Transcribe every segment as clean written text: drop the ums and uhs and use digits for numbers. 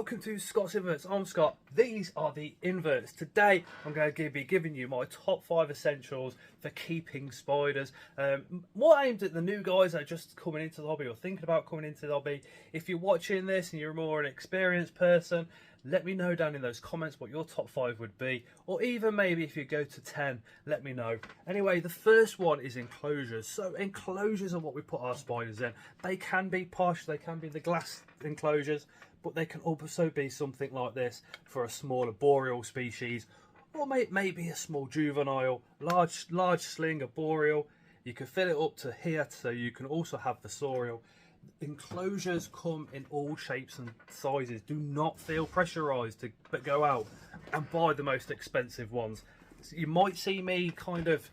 welcome to Scott's Inverts. I'm Scott. These are the inverts. Today I'm going to be giving you my top 5 essentials for keeping spiders. More aimed at the new guys that are just coming into the hobby or thinking about coming into the hobby. If you're watching this and you're more an experienced person, let me know down in those comments what your top 5 would be, or even maybe if you go to 10, let me know. Anyway, the first one is enclosures. So enclosures are what we put our spiders in. They can be posh, they can be the glass enclosures, but they can also be something like this for a smaller boreal species, or maybe a small juvenile, large sling, a boreal. You can fill it up to here, so you can also have the saurial. Enclosures come in all shapes and sizes. Do not feel pressurized to go out and buy the most expensive ones. So you might see me kind of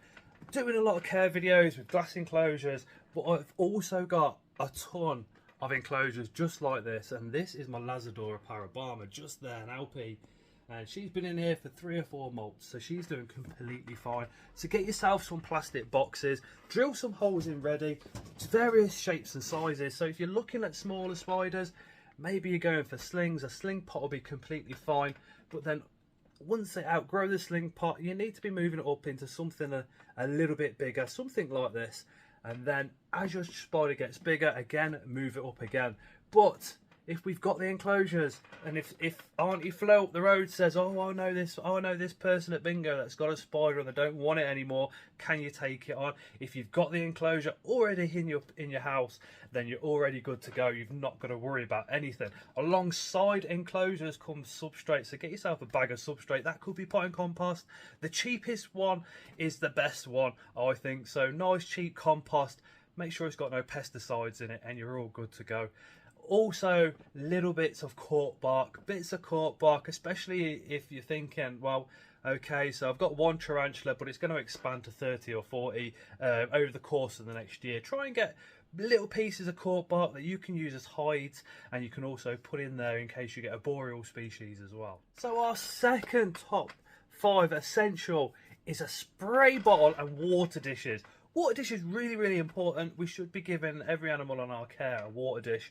doing a lot of care videos with glass enclosures, but I've also got a ton of enclosures just like this, and this is my Lazadora parabama just there, an LP, and she's been in here for 3 or 4 molts, so she's doing completely fine. So get yourself some plastic boxes, drill some holes in ready, various shapes and sizes. So if you're looking at smaller spiders, maybe you're going for slings, a sling pot will be completely fine, but then once they outgrow the sling pot, you need to be moving it up into something a little bit bigger, something like this. And then as your spider gets bigger, again, move it up again. But if we've got the enclosures, and if Auntie Flo up the road says, oh, I know this person at bingo that's got a spider and they don't want it anymore, can you take it on? If you've got the enclosure already in your house, then you're already good to go. You've not got to worry about anything. Alongside enclosures comes substrate, so get yourself a bag of substrate. That could be pot and compost. The cheapest one is the best one, I think. So nice cheap compost, make sure it's got no pesticides in it, and you're all good to go. Also, little bits of cork bark, especially if you're thinking, well, okay, so I've got 1 tarantula, but it's going to expand to 30 or 40 over the course of the next year. Try and get little pieces of cork bark that you can use as hides, and you can also put in there in case you get a boreal species as well. So our second top 5 essential is a spray bottle and water dishes. Water dish is really, really important. We should be giving every animal on our care a water dish.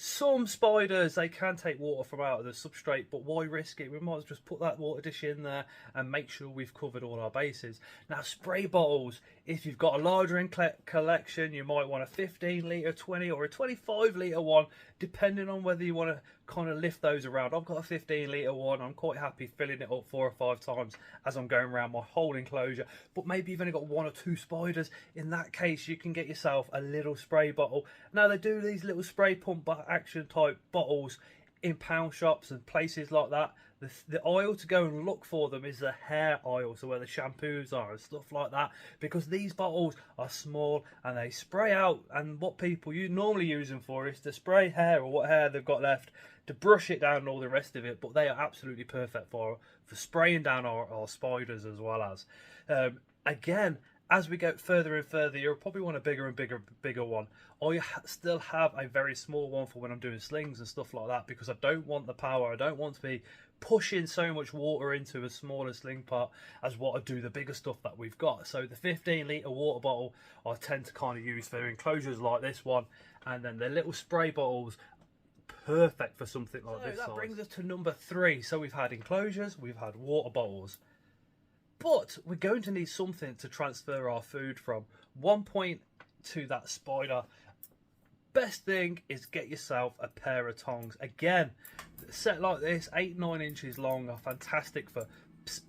Some spiders, they can take water from out of the substrate, but why risk it? We might as well just put that water dish in there and make sure we've covered all our bases. Now, spray bottles, if you've got a larger collection, you might want a 15 litre, 20 or a 25 litre one, depending on whether you want to kind of lift those around. I've got a 15 litre one. I'm quite happy filling it up 4 or 5 times as I'm going around my whole enclosure, but maybe you've only got 1 or 2 spiders. In that case, you can get yourself a little spray bottle. Now, they do these little spray pump action type bottles in pound shops and places like that. The aisle to go and look for them is the hair aisle, so where the shampoos are and stuff like that, because these bottles are small and they spray out, and what people you normally use them for is to spray hair or what hair they've got left, to brush it down and all the rest of it. But they are absolutely perfect for spraying down our spiders as well as. Again, as we go further and further, you'll probably want a bigger and bigger one. I still have a very small one for when I'm doing slings and stuff like that, because I don't want the power. I don't want to be pushing so much water into a smaller sling pot as what I do the bigger stuff that we've got. So the 15 litre water bottle I tend to kind of use for enclosures like this one, and then the little spray bottles, perfect for something like this. That brings us to number 3. So we've had enclosures, we've had water bottles, but we're going to need something to transfer our food from one point to that spider. Best thing is get yourself a pair of tongs. Again, set like this, 8-9 inches long, are fantastic for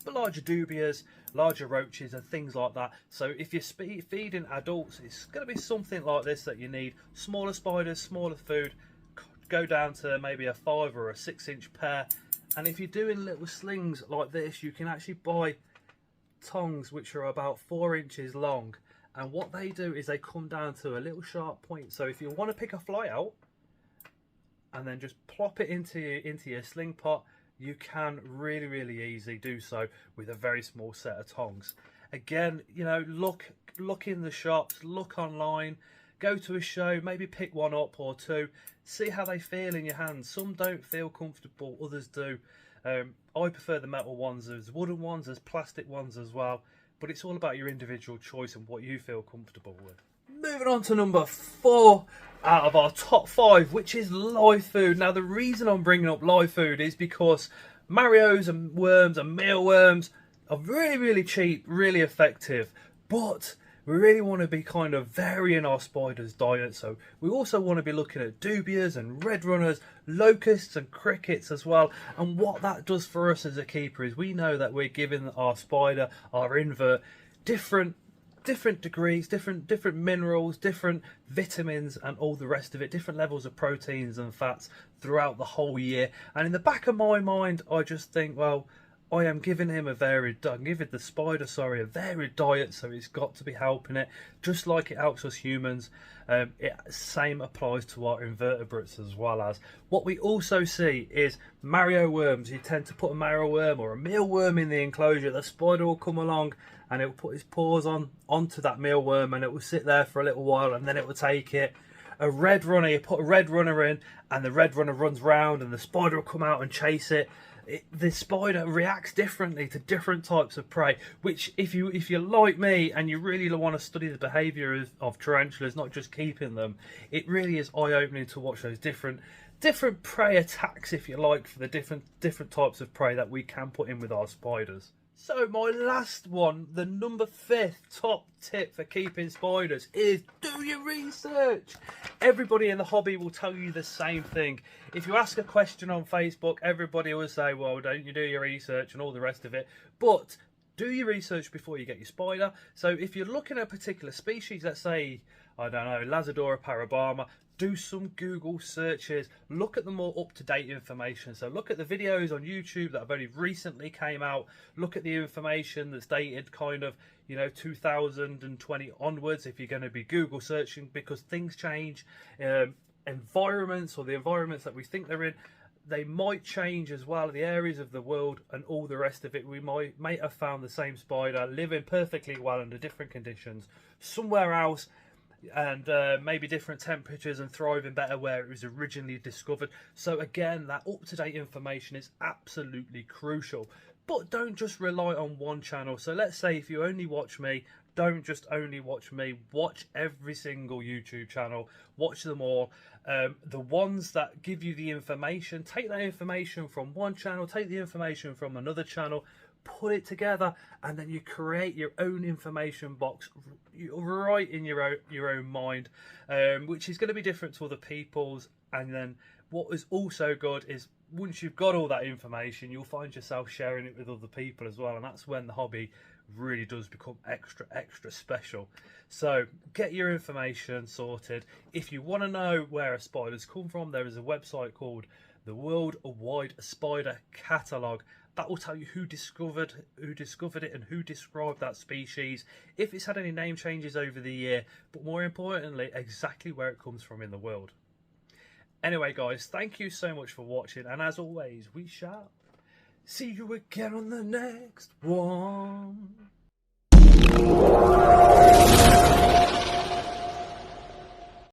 larger dubias, larger roaches and things like that. So if you're feeding adults, it's going to be something like this that you need. Smaller spiders, smaller food, go down to maybe a 5 or a 6-inch pair. And if you're doing little slings like this, you can actually buy tongs which are about 4 inches long, and what they do is they come down to a little sharp point. So if you want to pick a fly out and then just plop it into your sling pot, you can really easily do so with a very small set of tongs. Again, you know, look in the shops, look online, go to a show, maybe pick one up or 2, see how they feel in your hands. Some don't feel comfortable, others do. I prefer the metal ones. There's wooden ones, there's plastic ones as well, but it's all about your individual choice and what you feel comfortable with. Moving on to number 4, out of our top 5, which is live food. Now, the reason I'm bringing up live food is because Mario's and worms and mealworms are really, really cheap, really effective, but we really want to be kind of varying our spiders' diet. So we also want to be looking at dubias and red runners, locusts and crickets as well. And what that does for us as a keeper is we know that we're giving our spider, our invert, different degrees, different minerals, different vitamins and all the rest of it, different levels of proteins and fats throughout the whole year. And in the back of my mind, I just think, well, I am giving him a varied, I'm giving the spider, sorry, a varied diet, so it's got to be helping it, just like it helps us humans. Same applies to our invertebrates as well. As what we also see is Mario worms. You tend to put a Mario worm or a mealworm in the enclosure, the spider will come along and it will put his paws onto that mealworm and it will sit there for a little while and then it will take it. A red runner, you put a red runner in and the red runner runs round and the spider will come out and chase it. The spider reacts differently to different types of prey, which if you're like me and you really want to study the behaviour of tarantulas, not just keeping them, it really is eye-opening to watch those different prey attacks, if you like, for the different types of prey that we can put in with our spiders. So my last one, the number 5th top tip for keeping spiders is do your research. Everybody in the hobby will tell you the same thing. If you ask a question on Facebook, everybody will say, well, don't you do your research and all the rest of it. But do your research before you get your spider. So if you're looking at a particular species, let's say, I don't know, Lazadora parabama, do some Google searches, look at the more up-to-date information. So look at the videos on YouTube that have only recently came out, look at the information that's dated kind of, 2020 onwards if you're going to be Google searching, because things change. Environments, or the environments that we think they're in, they might change as well, the areas of the world and all the rest of it. We might have found the same spider living perfectly well under different conditions somewhere else, and maybe different temperatures, and thriving better where it was originally discovered. So again, that up-to-date information is absolutely crucial. But don't just rely on one channel. So let's say if you only watch me, don't just only watch me, watch every single YouTube channel, watch them all. The ones that give you the information, take that information from one channel, take the information from another channel, put it together, and then you create your own information box right in your own mind, which is going to be different to other people's. And then what is also good is once you've got all that information, you'll find yourself sharing it with other people as well, and that's when the hobby really does become extra special. So get your information sorted. If you want to know where a spider's come from, there is a website called the Worldwide Spider Catalogue. That will tell you who discovered it and who described that species, if it's had any name changes over the year, but more importantly, exactly where it comes from in the world. Anyway, guys, thank you so much for watching, and as always, we shall see you again on the next one.